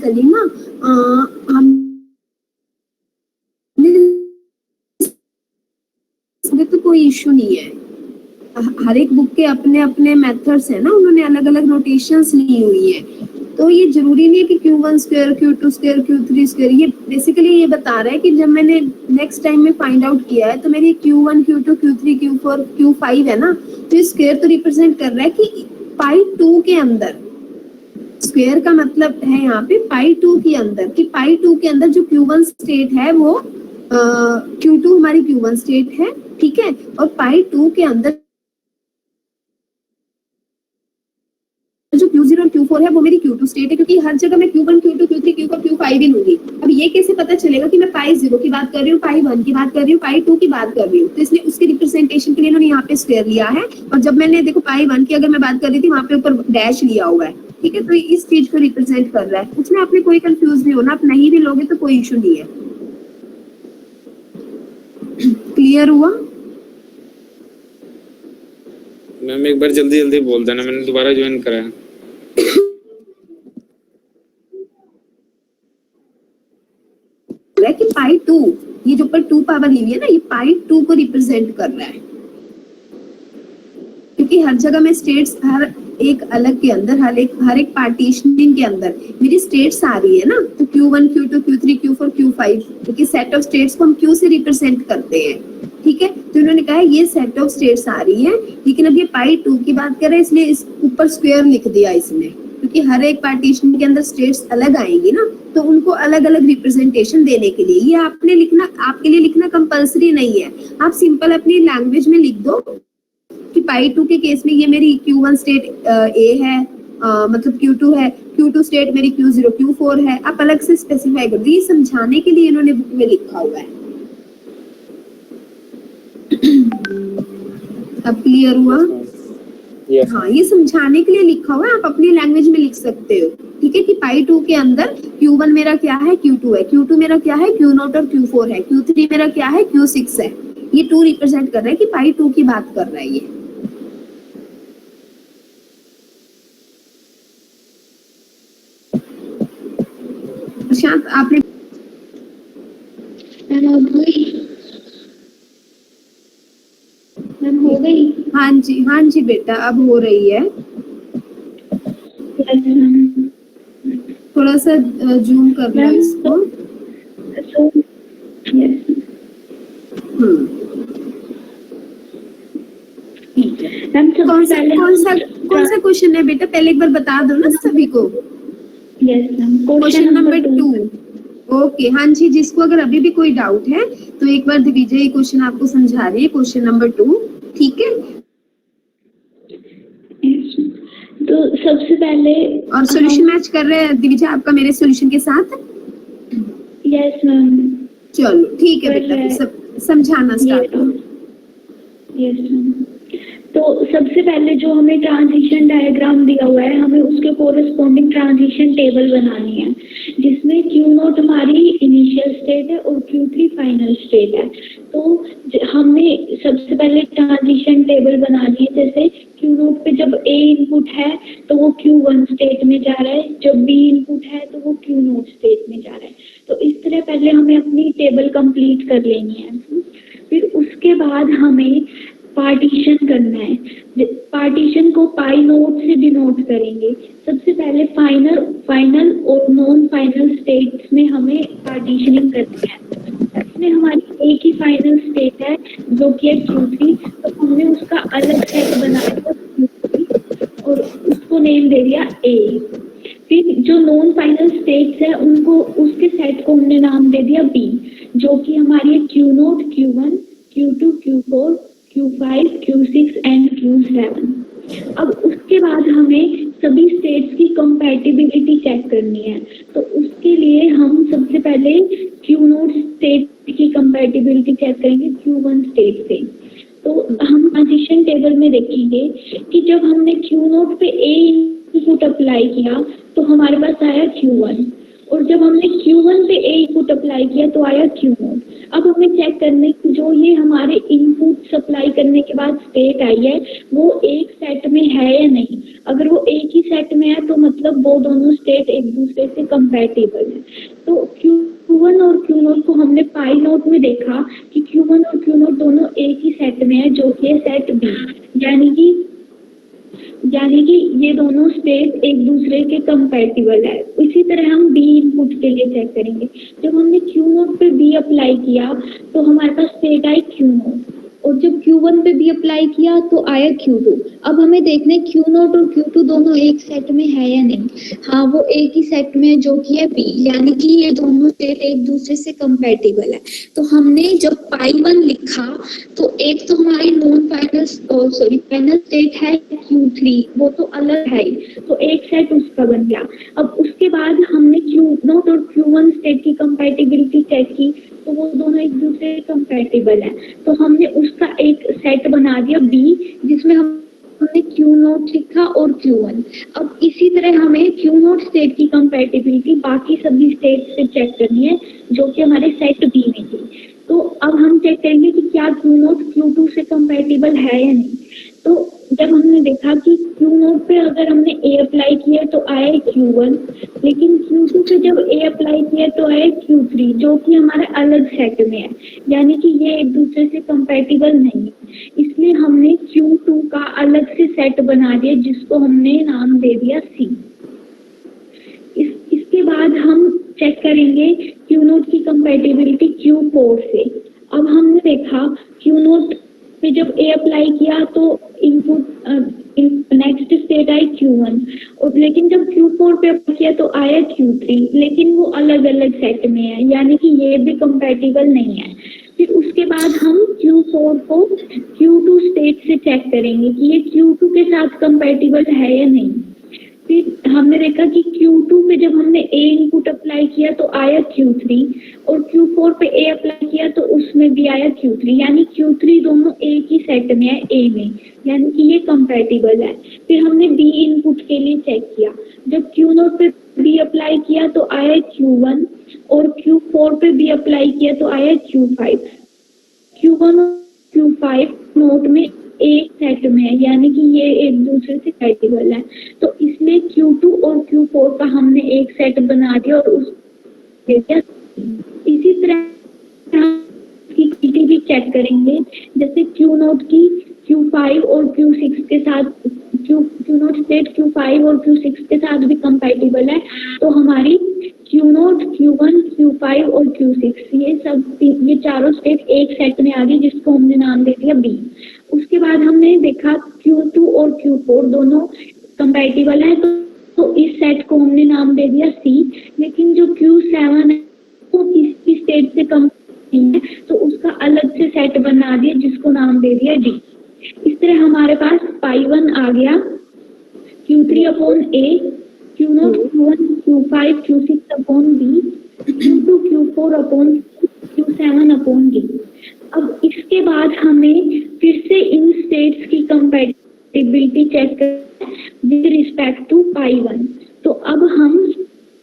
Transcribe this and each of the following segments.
Basically ना हमने तो कोई इशू नहीं है, हर एक बुक के अपने अपने मेथड्स है ना, उन्होंने अलग अलग नोटेशंस ली हुई है, तो ये जरूरी नहीं है कि Q1 square Q2 square Q3 square, ये बेसिकली ये बता रहा है कि जब मैंने नेक्स्ट टाइम में फाइंड आउट किया है तो मेरी Q1 Q2 Q3 Q4 Q5 है ना, तो ये स्क्वायर तो रिप्रेजेंट कर रहा है कि पाई 2 के अंदर, स्क्वायर का मतलब है यहाँ पे पाई 2 के अंदर, कि पाई 2 के अंदर जो Q1 स्टेट है वो Q2 हमारी Q1 स्टेट है, ठीक है, और पाई 2 के अंदर जो Q0 और Q4 है वो मेरी Q2 स्टेट है, क्योंकि हर जगह मैं Q1 Q2 Q3 Q4 Q5 ही लूंगी। अब ये कैसे पता चलेगा कि मैं पाई 0 की बात कर रही हूँ, पाई 1 की बात कर रही हूँ, पाई 2 की बात कर रही हूँ, तो इसलिए उसके रिप्रेजेंटेशन के लिए इन्होंने यहाँ पे स्क्वायर लिया है, और जब मैंने देखो पाई 1 की अगर मैं बात कर रही थी वहां पे ऊपर डैश लिया हुआ है, ठीक है, तो इस चीज को रिप्रेजेंट कर रहा है, उसमें आपने कोई कंफ्यूज नहीं होना, आप नहीं भी लोगे तो कोई इशू नहीं है। क्लियर हुआ मैम? एक बार जल्दी जल्दी बोल देना, मैंने दोबारा ज्वाइन करा है। कि पाई 2, ये जो ऊपर 2 पावर ली हुई है ना, ये पाई 2 को रिप्रेजेंट कर रहा है, क्योंकि हर जगह में स्टेट्स हर एक अलग के अंदर हर एक पार्टीशनिंग के अंदर मेरी स्टेट्स आ रही है ना, तो Q1 Q2 Q3 Q4 Q5, क्योंकि सेट ऑफ स्टेट्स को हम Q से रिप्रेजेंट करते हैं, ठीक है, तो इन्होंने कहा ये सेट ऑफ स्टेट्स आ रही है, लेकिन अब ये पाई 2 की बात कर रहे हैं, इसलिए इस ऊपर स्क्वायर लिख दिया इसमें, क्योंकि हर एक पार्टीशन के अंदर स्टेट्स अलग आएंगी ना, तो उनको अलग अलग रिप्रेजेंटेशन देने के लिए ये आपने लिखना, आपके लिए लिखना कंपलसरी नहीं है, आप सिंपल अपनी लैंग्वेज में लिख दो कि पाई 2 के केस में ये मेरी Q1 स्टेट A है, मतलब Q2 है, Q2 स्टेट मेरी Q0 Q4 है, आप अलग से स्पेसिफाई कर दो, ये समझाने के लिए इन्होंने बुक में लिखा हुआ है। अब क्लियर हुआ? yes. हाँ, ये समझाने के लिए लिखा हुआ है, आप अपनी लैंग्वेज में लिख सकते हो, ठीक है, कि पाई 2 के अंदर Q1 मेरा क्या है, Q2 है, Q2 मेरा क्या है, Q0 और Q4 है, Q3 मेरा क्या है, Q6 है, ये 2 रिप्रेजेंट कर रहा है कि पाई 2 की बात कर रहा है ये। प्रशांत आपने मैम हो गई? हाँ जी बेटा, अब हो रही है, थोड़ा सा जूम कर लो इसको। ठीक है, कौन सा क्वेश्चन है बेटा, पहले एक बार बता दो ना सभी को। Question number 2। ओके, हाँ जी, जिसको अगर अभी भी कोई डाउट है तो एक बार दिविजय ये क्वेश्चन आपको समझा रही है, क्वेश्चन नंबर 2, ठीक है। तो सबसे पहले और सॉल्यूशन मैच कर रहे हैं दिविजय आपका मेरे सॉल्यूशन के साथ? Yes ma'am. चलो ठीक है बेटा, सब समझाना स्टार्ट करो। Yes ma'am. तो सबसे पहले जो हमें ट्रांजिशन डायग्राम दिया हुआ है, हमें उसके कोरिस्पोंडिंग ट्रांजिशन टेबल बनानी है, जिसमें Q0 हमारी इनिशियल स्टेट है और Q3 फाइनल स्टेट है। तो हमें सबसे पहले ट्रांजिशन टेबल बनानी है, जैसे Q0 पे जब A इनपुट है तो वो Q1 स्टेट में जा रहा है, जब B इनपुट है तो वो Q0 स्टेट में जा रहा है। तो इस तरह पहले हमें अपनी टेबल कंप्लीट कर लेनी है। फिर उसके बाद हमें पार्टीशन करना है, पार्टीशन को पाई नोट से डिनोट करेंगे। सबसे पहले फाइनल और नॉन फाइनल स्टेट्स में हमें पार्टीशनिंग करनी है। इसमें हमारी एक ही फाइनल स्टेट है जो कि है Q3, तो हमने उसका अलग सेट बनाया Q3 और उसको नेम दे दिया A। फिर जो नॉन फाइनल स्टेट्स है उनको, उसके सेट को हमने नाम दे दिया B, जो कि हमारी है Q0 Q1 Q2 Q4 Q5 Q6 and Q7। अब उसके बाद हमें सभी स्टेट्स की कंपैटिबिलिटी चेक करनी है, तो उसके लिए हम सबसे पहले Q0 स्टेट की कंपैटिबिलिटी चेक करेंगे Q1 स्टेट से। तो हम ट्रांजिशन टेबल में देखेंगे कि जब हमने Q0 पे A इनपुट अप्लाई किया तो हमारे पास आया Q1, और जब हमने Q1 पे A इनपुट अप्लाई किया तो आया Q0। अब हमें चेक करने की जो ये हमारे इनपुट सप्लाई करने के बाद स्टेट आई है वो एक सेट में है या नहीं। अगर वो एक ही सेट में है तो मतलब वो दोनों स्टेट एक दूसरे से कंपैटिबल है। तो Q1 और Q0 को हमने पाई नोट में देखा कि Q1 और Q0 दोनों एक ही सेट में है जो कि है सेट बी, यानी कि ये दोनों स्टेट एक दूसरे के कंपैटिबल है। इसी तरह हम बी इनपुट के लिए चेक करेंगे। जब हमने Q0 पे बी अप्लाई किया तो हमारे पास स्टेट आई Q0 और जब Q1 पे बी अप्लाई किया तो आया Q2। अब हमें देखना है Q0 और Q2 दोनों एक सेट में है या नहीं। हाँ, वो एक ही सेट में है जो कि है बी, यानी कि ये दोनों स्टेट एक दूसरे से कंपैटिबल है। तो हमने जब पाई1 लिखा तो एक तो हमारी नॉन फाइनल फाइनल स्टेट है Q3, वो तो अलग है ही, तो एक सेट उसका बन गया। अब उसके बाद हमने Q0 और Q1 स्टेट की कंपैटिबिलिटी चेक की तो वो दोनों एक दूसरे से कंपैटिबल है। तो हमने उसका एक सेट बना दिया बी जिसमें हमने Q0 लिखा और Q1। अब इसी तरह हमें Q0 स्टेट की कंपैटिबिलिटी बाकी सभी स्टेट से चेक करनी है जो कि हमारे सेट बी में थी। तो अब हम चेक करेंगे कि क्या Q0 Q2 से कंपैटिबल है या नहीं। तो जब हमने देखा कि Q0 पे अगर हमने A अप्लाई किया तो आया Q1, लेकिन Q2 पे जब A अप्लाई किया तो आया Q3 जो कि हमारे अलग सेट में है, यानी कि ये एक दूसरे से कंपैटिबल नहीं है। इसलिए हमने Q2 का अलग से सेट बना दिया जिसको हमने नाम दे दिया C। इसके बाद हम चेक करेंगे Q0 की कंपैटिबिलिटी Q4 से। अब हमने देखा Q0 पे जब A अप्लाई किया तो इनपुट नेक्स्ट स्टेट आई Q1 और लेकिन जब Q4 पे अप्लाई किया तो आया Q3, लेकिन वो अलग अलग सेट में है, यानी कि ये भी कंपैटिबल नहीं है। फिर उसके बाद हम Q4 को Q2 स्टेट से चेक करेंगे कि ये Q2 के साथ कंपैटिबल है या नहीं। फिर हमने देखा कि Q2 में जब हमने A इनपुट अप्लाई किया तो आया Q3 और Q4 पे A अप्लाई किया तो उसमें भी आया Q3, यानी Q3 दोनों एक ही सेट में है A में, यानी कि ये कंपैटिबल है। फिर हमने B इनपुट के लिए चेक किया। जब Q0 पे B अप्लाई किया तो आया Q1 और Q4 पे B अप्लाई किया तो आया Q5। Q1 और Q5 नोट में एक सेट में है, यानी कि ये एक दूसरे से कंपैटिबल है। तो इसलिए Q2 और Q4 का हमने एक सेट बना दिया और उस इसी तरह हम की क्वालिटी भी चेक करेंगे। जैसे Q0 की Q5 और Q6 के साथ Q0 स्टेट Q5 और Q6 के साथ भी कंपैटिबल है, तो हमारी Q0, Q1, Q5 और Q6 ये चारों स्टेट एक सेट में आ गई जिसको हमने नाम दे दिया B। उसके बाद हमने देखा Q2 और Q4 दोनों कंपैटिबल है, तो इस सेट को हमने नाम दे दिया C। लेकिन जो Q7 है वो किसी स्टेट से कम नहीं है, तो उसका अलग से सेट बना दिया जिसको नाम दे दिया D। इस तरह हमारे पास पाई1 आ गया Q3 upon A, Q0 Q1 Q5 Q6 upon B, Q2 Q4 upon Q7 upon D। अब इसके बाद हमें फिर से इन स्टेट्स की कंपैटिबिलिटी चेक करें विद रिस्पेक्ट टू पाई1। तो अब हम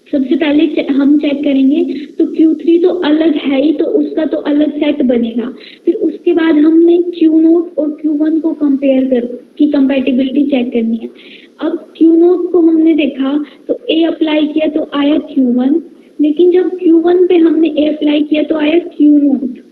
सबसे पहले हम चेक करेंगे तो Q3 तो अलग है ही, तो उसका तो अलग सेट बनेगा। फिर उसके बाद हमने Q0 और Q1 को कंपेयर कर की कंपैटिबिलिटी चेक करनी है। अब Q0 को हमने देखा तो A अप्लाई किया तो आया Q1, लेकिन जब Q1 पे हमने A अप्लाई किया तो आया Q0।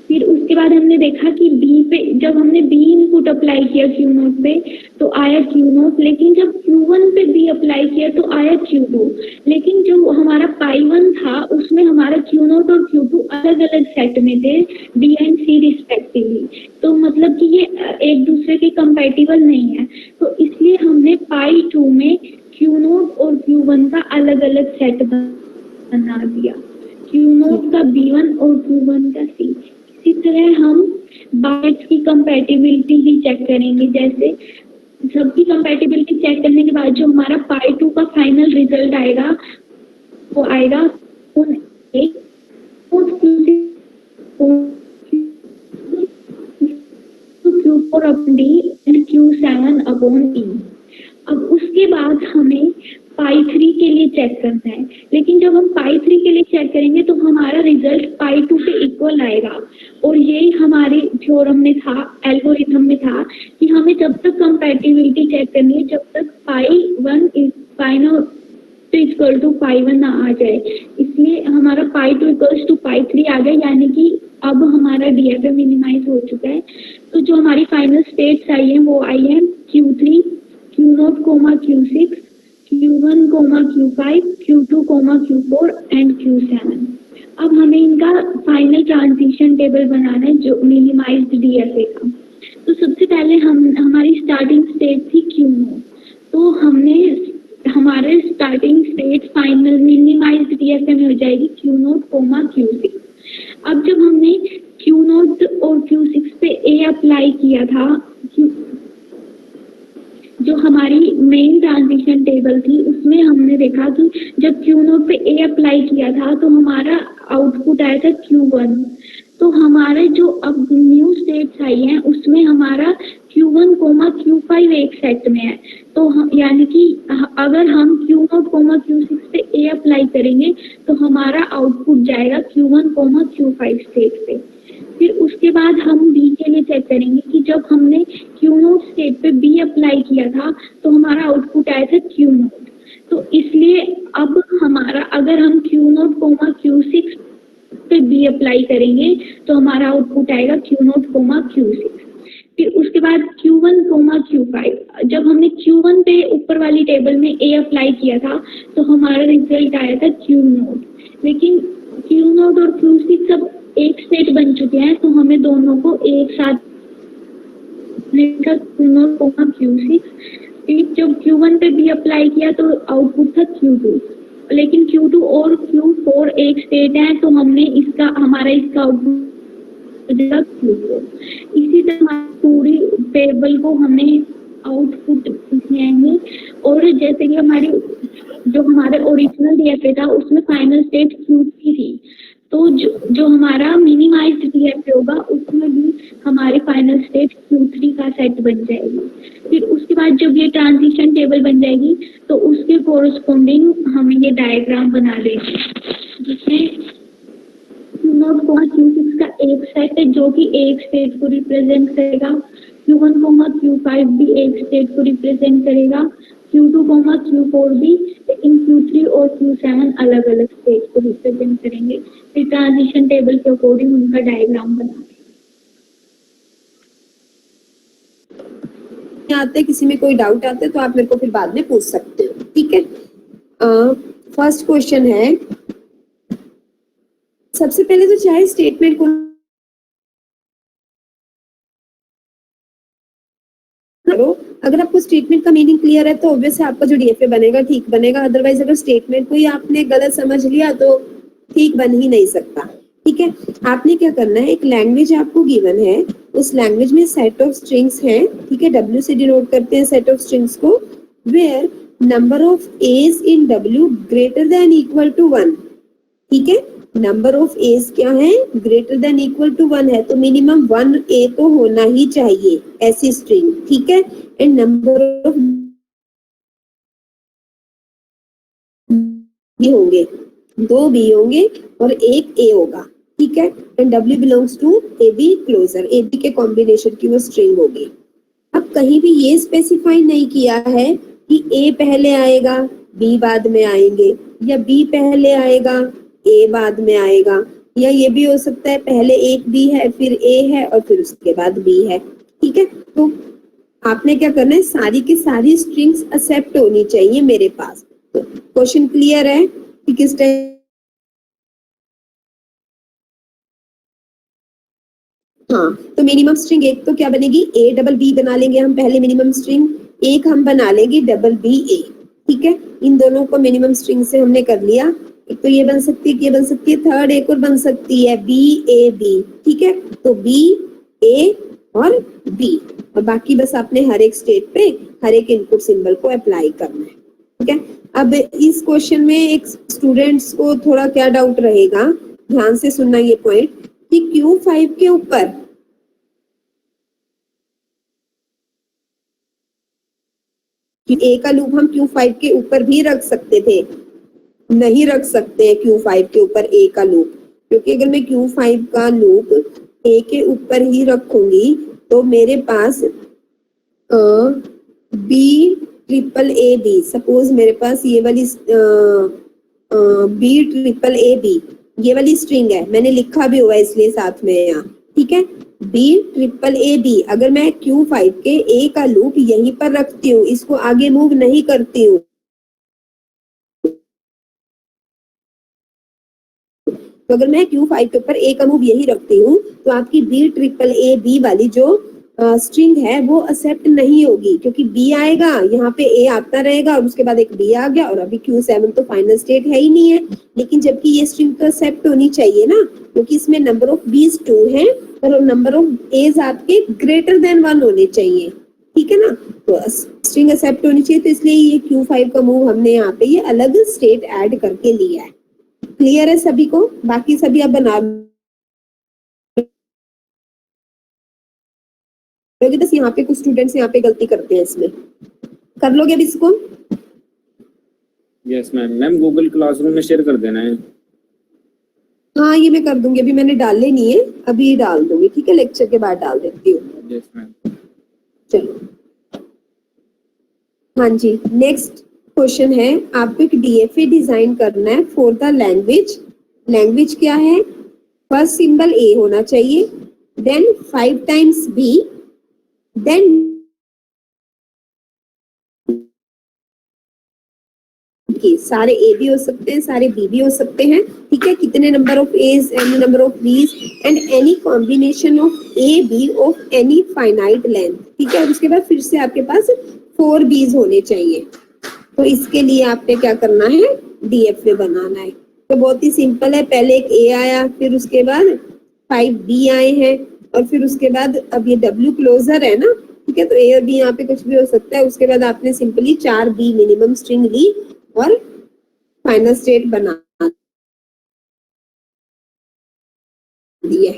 फिर उसके बाद हमने देखा कि B पे जब हमने B इनपुट अप्लाई किया Q0 पे तो आया Q0, लेकिन जब Q1 पे B अप्लाई किया तो आया Q2। लेकिन जो हमारा पाई1 था उसमें हमारा Q0 और Q2 अलग अलग सेट में थे, D एंड C रिस्पेक्टिवली, तो मतलब कि ये एक दूसरे के कंपैटिबल नहीं है। तो इसलिए हमने पाई2 में Q0 और Q1 का अलग अलग सेट बना दिया, Q0 का B1 और Q1 का C। इसी तरह हम बाइट्स की कंपैटिबिलिटी भी चेक करेंगे। जैसे सबकी कंपैटिबिलिटी चेक करने के बाद जो हमारा पाई2 का फाइनल रिजल्ट आएगा वो आएगा Q4 upon D and Q7 upon E। अब उसके बाद हमें पाई3 के लिए चेक करना है, लेकिन जब हम पाई 3 के लिए चेक करेंगे तो हमारा रिजल्ट पाई 2 के इक्वल आएगा। और यही हमारे थ्योरम में था, एल्गोरिथम में था कि हमें जब तक कंपैटिबिलिटी चेक करनी है, जब तक पाई 1 पाई नॉट इक्वल टू पाई 1 ना आ जाए। इसलिए हमारा पाई 2 इक्वल्स टू पाई 3 आ गया, यानी कि अब हमारा डीएफए मिनिमाइज हो चुका है। तो जो हमारी फाइनल स्टेट्स आई है वो आई है Q3, Q0, Q6, Q1, Q5, Q2, Q4 and Q7। अब हमें इनका फाइनल ट्रांजिशन टेबल बनाना है जो मिनिमाइज्ड डीएफए का। तो सबसे पहले हमारी स्टार्टिंग स्टेट थी Q0, तो हमने हमारे starting state final minimised DFA में हो जाएगी Q0, Q6। अब जब हमने Q0 और Q6 पे A अप्लाई किया था, जो हमारी मेन ट्रांजिशन टेबल थी उसमें हमने देखा कि जब Q0 पे A अप्लाई किया था तो हमारा आउटपुट आया था Q1। तो हमारे जो अब न्यू स्टेट्स आई हैं उसमें हमारा Q1, Q5 एक सेट में है। तो यानी कि अगर हम Q0, Q6 पे A अप्लाई करेंगे तो हमारा आउटपुट जाएगा Q1, Q5 स्टेट पे। फिर उसके बाद हम B के लिए चेक करेंगे कि जब हमने Q0 स्टेट पे B अप्लाई किया था तो हमारा आउटपुट आया था Q0। तो इसलिए अब हमारा अगर हम Q0, Q6 पे B अप्लाई करेंगे तो हमारा आउटपुट आएगा Q0, Q6। फिर उसके बाद Q1, Q5। जब हमने Q1 पे ऊपर वाली टेबल में A अप्लाई किया था तो हमारा रिजल्ट आया था Q0। लेकिन Q0 और Q6 सब एक स्टेट बन चुके हैं, तो हमें दोनों को एक साथ Q0, Q6। फिर जब Q1 पे B अप्लाई किया तो आउटपुट था Q2, लेकिन Q2 और Q4 एक स्टेट है, तो हमने हमारा इसका आउटपुट Q4। इसी तरह पूरी टेबल को हमें आउटपुट लिखेंगे। और जैसे कि हमारे ओरिजिनल डीएफए था उसमें फाइनल स्टेट Q3 थी, तो जो हमारा मिनिमाइज्ड डीएफए होगा उसमें भी हमारी फाइनल स्टेट Q3 का सेट बन जाएगी। फिर उसके बाद जब ये ट्रांजिशन टेबल बन जाएगी तो उसके कोरस्पोंडिंग हमें ये डायग्राम बना लेंगे, जिसमें Q0, Q6 का एक सेट है जो कि एक स्टेट को रिप्रेजेंट करेगा। Q1, Q5 भी एक स्टेट को रिप्रेजेंट करेगा। Q2, Q4 भी, लेकिन Q3 और Q7 अलग अलग स्टेट को रिप्रेजेंट करेंगे। फिर ट्रांजिशन टेबल के अकॉर्डिंग उनका डायग्राम बना आते हैं, किसी में कोई डाउट आता है तो आप मेरे को फिर बाद में पूछ सकते हो, ठीक है। फर्स्ट क्वेश्चन है, सबसे पहले तो चाहे स्टेटमेंट को करो। अगर आपको स्टेटमेंट का मीनिंग क्लियर है तो ऑब्वियस है आपका जो डीएफए बनेगा ठीक बनेगा। अदरवाइज अगर स्टेटमेंट को ही आपने गलत समझ लिया तो ठीक बन ही नहीं सकता, ठीक है। आपने क्या करना है, एक लैंग्वेज आपको गिवन है, उस लैंग्वेज में सेट ऑफ स्ट्रिंग्स है, ठीक है। W से डिनोट करते हैं सेट ऑफ स्ट्रिंग्स को, where number of a's in W greater than equal to 1, ठीक है। नंबर ऑफ एज क्या है, ग्रेटर देन इक्वल टू 1 है, तो मिनिमम 1 ए तो होना ही चाहिए ऐसी स्ट्रिंग, ठीक है। एंड नंबर ऑफ बी होंगे, 2 बी होंगे और 1 ए होगा, ठीक है। And W belongs to a b closure, a b के कॉम्बिनेशन की वो स्ट्रिंग होगी। अब कहीं भी ये स्पेसिफाई नहीं किया है कि ए पहले आएगा बी बाद में आएंगे, या बी पहले आएगा ए बाद में आएगा, या ये भी हो सकता है पहले एक बी है फिर ए है और फिर उसके बाद बी है, ठीक है। तो आपने क्या करना है, सारी की सारी स्ट्रिंग्स एक्सेप्ट होनी चाहिए मेरे पास। तो क्वेश्चन क्लियर है कि किस टाइप, हाँ। तो मिनिमम स्ट्रिंग एक तो क्या बनेगी, ए डबल बी बना लेंगे हम पहले मिनिमम स्ट्रिंग, एक हम बना लेंगे डबल बी ए, ठीक है। इन दोनों को मिनिमम स्ट्रिंग से हमने कर लिया। एक तो ये बन सकती है, ये बन सकती है, थर्ड एक और बन सकती है बी ए बी, ठीक है। तो बी ए और बी, और बाकी बस आपने हर एक स्टेट पे हर एक इनपुट सिंबल को अप्लाई करना है, ठीक है। अब इस क्वेश्चन में एक स्टूडेंट्स को थोड़ा क्या डाउट रहेगा, ध्यान से सुनना ये पॉइंट, कि Q5 के ऊपर ए का लूप हम Q5 के ऊपर भी रख सकते थे, नहीं रख सकते हैं Q5 के ऊपर A का लूप, क्योंकि अगर मैं Q5 का लूप A के ऊपर ही रखूंगी तो मेरे पास B triple a b, suppose मेरे पास ये वाली B ट्रिपल ए बी ये वाली स्ट्रिंग है, मैंने लिखा भी हुआ है इसलिए साथ में यहाँ, ठीक है। B ट्रिपल ए बी, अगर मैं Q5 के A का लूप यहीं पर रखती हूँ, इसको आगे मूव नहीं करती हूँ, तो अगर मैं Q5 के ऊपर A का मूव यही रखती हूँ तो आपकी B ट्रिपल ए बी वाली जो स्ट्रिंग है वो एक्सेप्ट नहीं होगी, क्योंकि B आएगा यहाँ पे A आता रहेगा और उसके बाद एक B आ गया और अभी Q7 तो फाइनल स्टेट है ही नहीं है। लेकिन जबकि ये स्ट्रिंग तो एक्सेप्ट होनी चाहिए ना, क्योंकि इसमें नंबर ऑफ B's 2 है और नंबर ऑफ A's आपके ग्रेटर देन 1 होने चाहिए, ठीक है ना। तो स्ट्रिंग एक्सेप्ट होनी चाहिए, तो इसलिए ये Q5 का मूव हमने यहाँ पे ये अलग स्टेट ऐड करके लिया है। क्लियर है सभी को? बाकी सभी आप बना लोगे, बस यहाँ पे कुछ स्टूडेंट्स यहाँ पे गलती करते हैं, इसमें कर लोगे अब इसको? Yes ma'am. Ma'am Google classroom में शेयर कर देना है। हाँ ये मैं कर दूंगी, अभी मैंने डाले नहीं है, अभी डाल दूंगी, ठीक है, लेक्चर के बाद डाल देती हूँ। Yes ma'am. चलो हाँ जी, नेक्स्ट क्वेश्चन है, आपको एक डीएफए डिजाइन करना है फॉर द लैंग्वेज। लैंग्वेज क्या है? फर्स्ट सिंबल ए होना चाहिए, देन 5 टाइम्स बी, देन सारे ए भी हो सकते हैं, सारे बी भी हो सकते हैं, ठीक है। कितने number of a's, any number of b's and any combination of a b of any finite length, ठीक है। और उसके बाद फिर से आपके पास 4 बीज होने चाहिए। तो इसके लिए आपने क्या करना है? डीएफए बनाना है। तो बहुत ही सिंपल है, पहले एक ए आया, फिर उसके बाद 5 बी आए हैं और फिर उसके बाद अब ये डब्ल्यू क्लोजर है ना, ठीक है। तो ए और बी यहाँ पे कुछ भी हो सकता है। उसके बाद आपने सिंपली 4 बी मिनिमम स्ट्रिंग ली और फाइनल स्टेट बना दिया,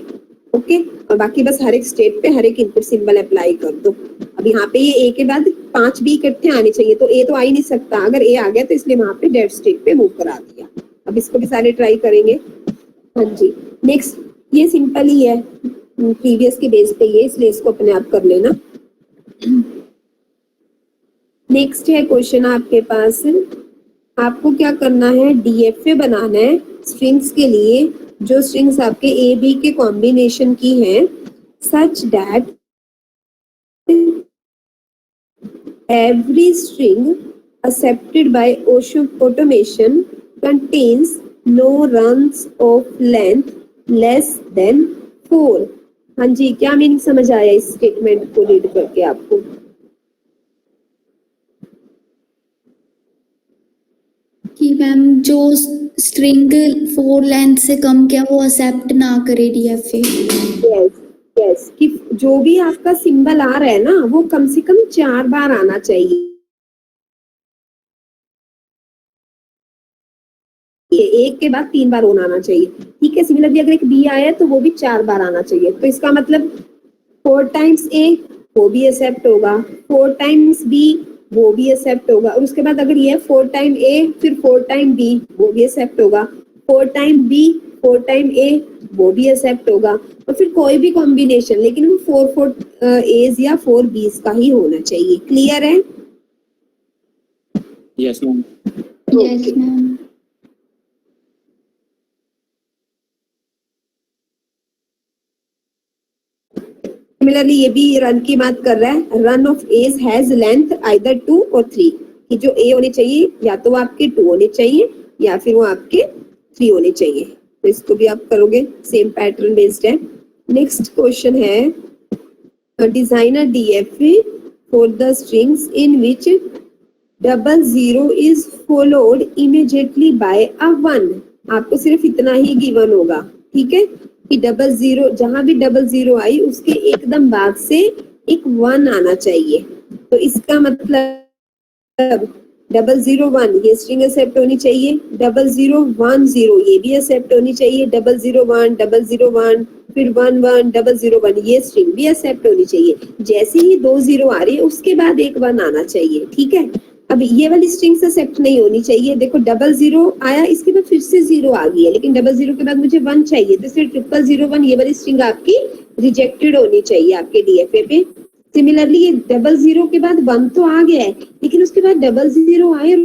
ओके। और बाकी बस हर एक स्टेट पे हर एक इनपुट सिंबल अप्लाई कर दो। अब यहाँ पे ये ए के बाद 5 बी इकट्ठे आने चाहिए, तो ए तो आ ही नहीं सकता, अगर ए आ गया तो इसलिए वहां पे डेड स्टेट पे मूव करा दिया। अब इसको भी सारे ट्राई करेंगे। हाँ जी, नेक्स्ट ये सिंपल ही है, प्रीवियस के बेस पे ये, इसलिए इसको अपने आप कर लेना। नेक्स्ट है क्वेश्चन आपके पास, आपको क्या करना है? डीएफए बनाना है स्ट्रिंग्स के लिए, जो स्ट्रिंग्स आपके ए बी के कॉम्बिनेशन की हैं, such that every string accepted by automation contains no runs of length less than 4। हाँ जी, क्या मीनिंग समझ आया इस स्टेटमेंट को रीड करके आपको? कि मैम जो स्ट्रिंग 4 लेंथ से कम क्या वो एक्सेप्ट ना करे डीएफए। यस यस, कि जो भी आपका सिंबल आ रहा है ना वो कम से कम 4 बार आना चाहिए। एक के बाद 3 बार होना आना चाहिए, ठीक है। सिमिलरली अगर एक बी आया है तो वो भी 4 बार आना चाहिए। तो इसका मतलब 4 टाइम्स ए वो भी एक्सेप्ट होगा, 4 टाइम्स बी वो भी एक्सेप्ट होगा, और उसके बाद अगर ये 4 टाइम ए फिर 4 टाइम बी वो भी एक्सेप्ट होगा, 4 टाइम बी 4 टाइम ए वो भी एक्सेप्ट होगा, और फिर कोई भी कॉम्बिनेशन, लेकिन वो 4 एज या 4 बीज का ही होना चाहिए। क्लियर है? Yes ma'am. Yes ma'am. Similarly ये भी रन की बात कर रहा है, run of a's has length either 2 और 3, कि जो ए होने चाहिए या तो वो आपके 2 होने चाहिए या फिर वो आपके 3 होने चाहिए। तो इसको भी आप करोगे, सेम पैटर्न बेस्ड है। नेक्स्ट क्वेश्चन है, design a DFA for the strings in which 00 is followed immediately by a 1। आपको सिर्फ इतना ही गिवन होगा, ठीक है, कि 00 जहां भी 00 आई उसके एकदम बाद से एक 1 आना चाहिए। तो इसका मतलब 001 ये स्ट्रिंग एक्सेप्ट होनी चाहिए, 0010 ये भी एक्सेप्ट होनी चाहिए, 001 001 फिर 11 001 ये स्ट्रिंग भी एक्सेप्ट होनी चाहिए। जैसे ही 2 0 आ रही है उसके बाद एक 1 आना चाहिए, ठीक है। अब ये वाली स्ट्रिंग्स एक्सेप्ट नहीं होनी चाहिए। देखो 00 आया, इसके बाद फिर से 0 आ गई है, लेकिन 00 के बाद मुझे 1 चाहिए, तो इसलिए 0001 ये वाली स्ट्रिंग आपकी रिजेक्टेड होनी चाहिए आपके डीएफए पे। सिमिलरली ये 00 के बाद 1 तो आ गया है, लेकिन उसके बाद 00 आए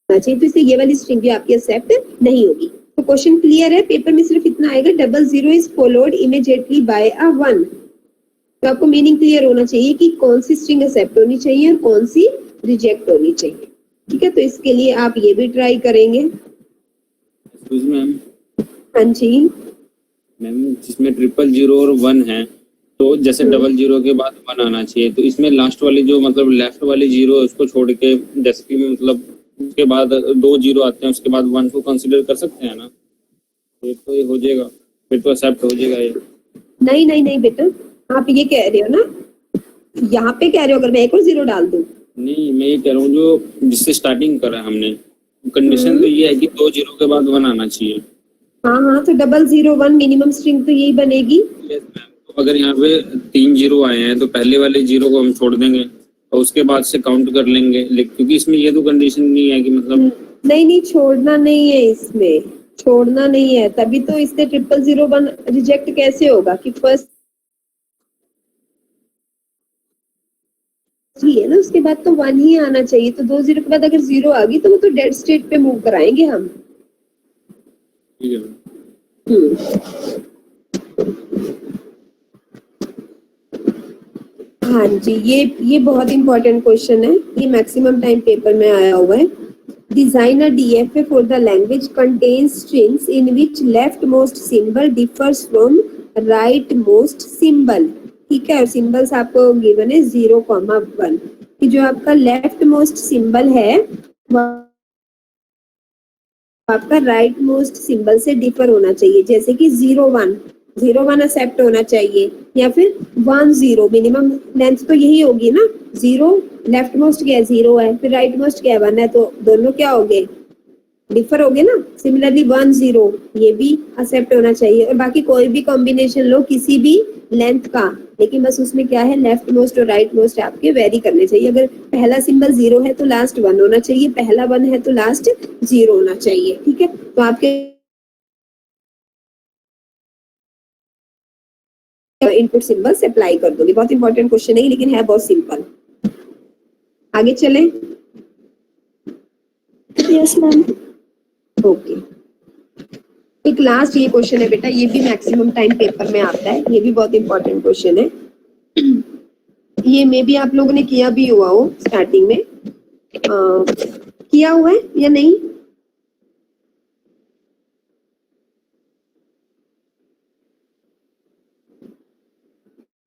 चाहिए, तो इसलिए ये वाली स्ट्रिंग भी आपकी एक्सेप्ट नहीं होगी। तो क्वेश्चन क्लियर है, पेपर में सिर्फ इतना आएगा 00 is followed immediately by a 1। तो आपको मीनिंग क्लियर होना चाहिए कि कौन सी स्ट्रिंग एक्सेप्ट होनी चाहिए और कौन सी रिजेक्ट होनी चाहिए। ठीक है, तो इसके लिए आप ये भी ट्राई करेंगे। एक्सक्यूज मैम, हाँ जी मैम जिसमें 000 और 1 है, तो जैसे 00 के बाद 1 आना चाहिए, तो इसमें लास्ट वाली जो मतलब लेफ्ट वाली 0 है उसको छोड़ के, जैसे कि मतलब उसके बाद 2 0 आते हैं, उसके बाद 1 को कंसीडर कर सकते हैं ना? तो ये हो जाएगा, फिर तो एक्सेप्ट हो जाएगा ये। नहीं नहीं नहीं बेटा, आप ये कह रहे हो ना, यहाँ पे कह रहे हो अगर मैं एक और 0 डाल दूं? नहीं, मैं ये कह रहा हूँ जो जिससे स्टार्टिंग करा है हमने, कंडीशन तो ये है कि 2 0 के बाद 1 आना चाहिए। हाँ हाँ, तो 001 मिनिमम स्ट्रिंग तो यही बनेगी। यस मैम, तो अगर यहाँ पे 3 0 आए हैं तो पहले वाले 0 को हम छोड़ देंगे और उसके बाद से काउंट कर लेंगे, लेकिन क्योंकि इसमें ये तो कंडीशन नहीं है कि मतलब नहीं नहीं, छोड़ना नहीं है, इसमें छोड़ना नहीं है, तभी तो इससे 0001 रिजेक्ट कैसे होगा कि फर्स्ट ही है ना, उसके बाद तो 1 ही आना चाहिए। तो 2 0 के बाद अगर 0 आ गई तो वो तो डेड स्टेट पे मूव कराएंगे हम। ठीक है मैम। हाँ जी, ये बहुत इंपॉर्टेंट क्वेश्चन है, ये मैक्सिमम टाइम पेपर में आया हुआ है। Design a DFA for the language contains strings in which left most symbol differs from right most symbol. ठीक है, और सिंबल्स आपको गिवन है 0,1 कि जो आपका लेफ्ट मोस्ट सिंबल है वह आपका राइट मोस्ट सिंबल से डिफर होना चाहिए, जैसे कि 01 एक्सेप्ट होना चाहिए, या फिर 10 मिनिमम लेंथ तो यही होगी ना। 0 लेफ्ट मोस्ट क्या है, 0 है, फिर राइट मोस्ट क्या है, 1 है, तो दोनों क्या हो गए, डिफर हो गए ना। सिमिलरली 10 ये भी एक्सेप्ट होना चाहिए, और बाकी कोई भी कॉम्बिनेशन लो किसी भी लेंथ का, लेकिन बस उसमें क्या है, लेफ्ट मोस्ट और राइट मोस्ट आपके वेरी करने चाहिए। अगर पहला सिंबल 0 है तो लास्ट 1 होना चाहिए, पहला 1 है तो लास्ट 0 होना चाहिए। ठीक है, तो आपके इनपुट सिंबल्स अप्लाई कर दोगे। बहुत इंपॉर्टेंट क्वेश्चन है लेकिन है बहुत सिंपल। आगे चलें? Yes ma'am. ओके, एक लास्ट ये क्वेश्चन है बेटा, ये भी मैक्सिमम टाइम पेपर में आता है, ये भी बहुत इंपॉर्टेंट क्वेश्चन है। ये मे भी आप लोगों ने किया भी हुआ हो स्टार्टिंग में, किया हुआ है या नहीं?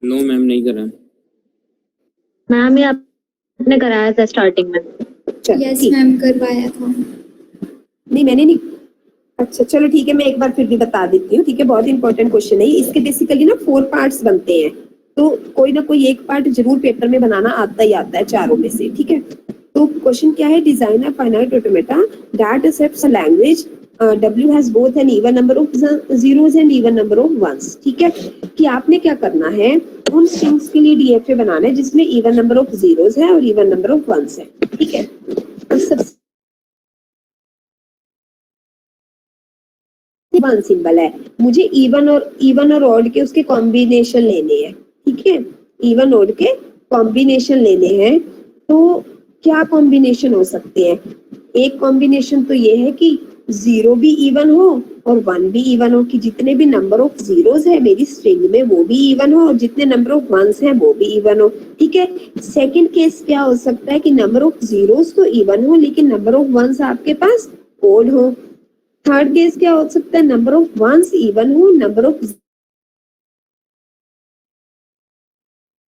नो मैम, नहीं करा मैम। ये आपने कराया था स्टार्टिंग में। चलो यस ठीक, मैम, करवाया था। नहीं मैंने नहीं। अच्छा चलो ठीक है, मैं एक बार फिर भी बता देती हूँ। ठीक है, बहुत इंपॉर्टेंट क्वेश्चन है। इसके बेसिकली ना 4 पार्ट्स बनते हैं, तो कोई ना कोई एक पार्ट जरूर पेपर में बनाना आता ही आता है चारों में से। ठीक है, तो क्वेश्चन क्या है, design a finite automata that accepts a language W has both an even number of zeros and even number of ones। ठीक है, कि आपने क्या करना है, उन स्ट्रिंग्स के लिए डीएफए बनाना है जिसमें इवन नंबर ऑफ जीरोस है और इवन नंबर ऑफ वंस है। ठीक है, तो सबसे वन सिंबल है, मुझे इवन और ऑड के उसके कॉम्बिनेशन लेने हैं। ठीक है, इवन ऑड के कॉम्बिनेशन लेने हैं, तो क्या कॉम्बिनेशन हो सकते हैं? एक कॉम्बिनेशन तो ये है कि 0 भी इवन हो और 1 भी इवन हो, कि जितने भी नंबर ऑफ जीरोस है मेरी स्ट्रिंग में वो भी इवन हो और जितने नंबर ऑफ वंस है वो भी इवन हो। ठीक है, सेकंड केस क्या हो सकता है कि नंबर ऑफ जीरोस तो इवन हो लेकिन नंबर ऑफ वंस आपके पास ओड हो। थर्ड केस क्या हो सकता है, नंबर ऑफ वंस इवन हो, नंबर ऑफ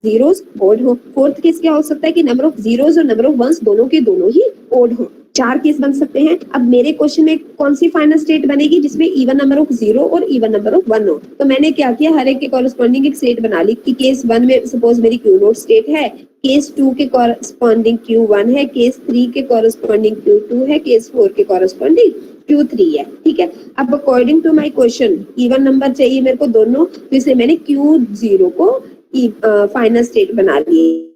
जीरोस ओड हो। फोर्थ केस क्या हो सकता है कि नंबर ऑफ जीरोस और नंबर ऑफ वंस दोनों के दोनों ही ओड हो। 4 केस बन सकते हैं। अब मेरे क्वेश्चन में कौन सी फाइनल स्टेट बनेगी जिसमें इवन नंबर ऑफ 0 और इवन नंबर ऑफ 1 हो? तो मैंने क्या किया, हर एक के कॉरेस्पॉन्डिंग एक स्टेट बना ली कि केस 1 में सपोज मेरी क्यू नोट स्टेट है, केस 2 के कॉरेस्पॉन्डिंग Q1 है, केस 3 के कॉरेस्पॉन्डिंग Q2 है, केस 4 के कॉरेस्पॉन्डिंग Q3 है। ठीक है, अब according to my question even number चाहिए मेरे को दोनों, तो इसलिए मैंने Q0 को फाइनल स्टेट बना लिए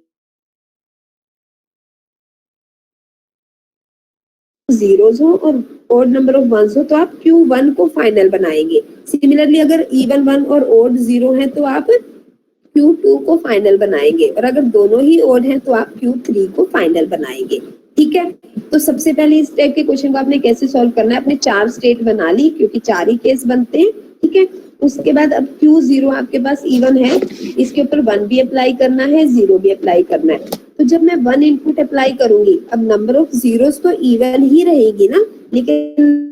जीरोस हो और ओड नंबर ऑफ वंस हो तो आप Q1 को फाइनल बनाएंगे। सिमिलरली अगर इवन 1 और ओड 0 है तो आप Q2 को फाइनल बनाएंगे और अगर दोनों ही ओड हैं तो आप Q3 को फाइनल बनाएंगे। ठीक है, तो सबसे पहले इस टाइप के क्वेश्चन को आपने कैसे सॉल्व करना है, आपने 4 स्टेट बना ली क्योंकि 4 ही केस बनते हैं। ठीक है, उसके बाद अब Q0 आपके पास इवन है, इसके ऊपर 1 भी अप्लाई करना है, 0 भी अप्लाई करना है। तो जब मैं 1 इनपुट अप्लाई करूंगी, अब नंबर ऑफ जीरोस तो इवन ही रहेगी ना, लेकिन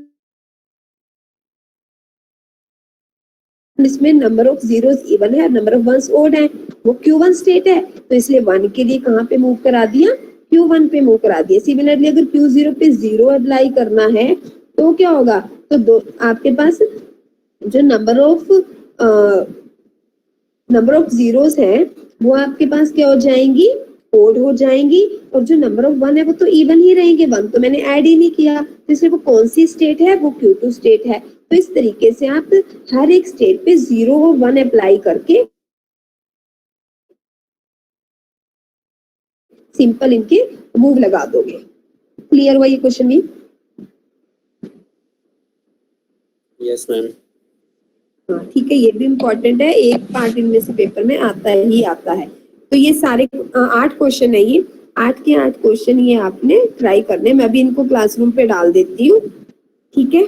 इसमें नंबर ऑफ जीरोस इवन है, नंबर ऑफ वंस ओड है, वो Q1 स्टेट है, तो इसलिए 1 के लिए कहाँ पे मूव करा दिया, Q1 पे मूव करा दिया। सिमिलरली अगर Q0 पे 0 अप्लाई करना है तो क्या होगा, तो दो आपके पास जो नंबर ऑफ जीरोस है वो आपके पास क्या हो जाएंगी, ओड हो जाएंगी, और जो नंबर ऑफ 1 है वो तो इवन ही रहेंगे, 1 तो मैंने ऐड ही नहीं किया, तो इसलिए वो कौन सी स्टेट है, वो Q2 स्टेट है। तो इस तरीके से आप हर एक स्टेट पे 0 और 1 अप्लाई करके सिंपल इनके मूव लगा दोगे। क्लियर हुआ ये क्वेश्चन भी? Yes ma'am. हाँ ठीक है, ये भी इम्पोर्टेंट है, एक पार्ट इनमें से पेपर में आता ही आता है। तो ये सारे 8 क्वेश्चन है, ये 8 के 8 क्वेश्चन ये आपने ट्राई करने। मैं भी इनको क्लासरूम पे डाल देती हूँ, ठीक है।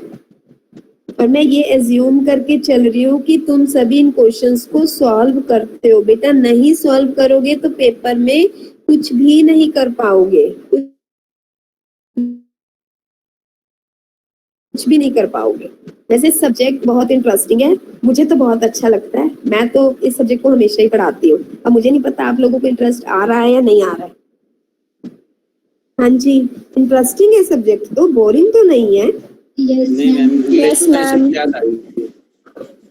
और मैं ये एज्यूम करके चल रही हूँ कि तुम सभी इन क्वेश्चंस को सॉल्व करते हो। बेटा नहीं सॉल्व करोगे तो पेपर में कुछ भी नहीं कर पाओगे, कुछ भी नहीं कर पाओगे। वैसे सब्जेक्ट बहुत इंटरेस्टिंग है, मुझे तो बहुत अच्छा लगता है, मैं तो इस सब्जेक्ट को हमेशा ही पढ़ाती हूँ। अब मुझे नहीं पता आप लोगों को इंटरेस्ट आ रहा है या नहीं आ रहा है। हाँ जी, इंटरेस्टिंग है सब्जेक्ट, तो बोरिंग तो नहीं है। नहीं मैम, यस मैम,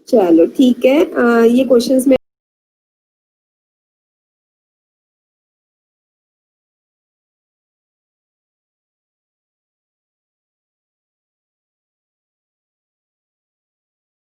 चलो ठीक है। ये क्वेश्चंस में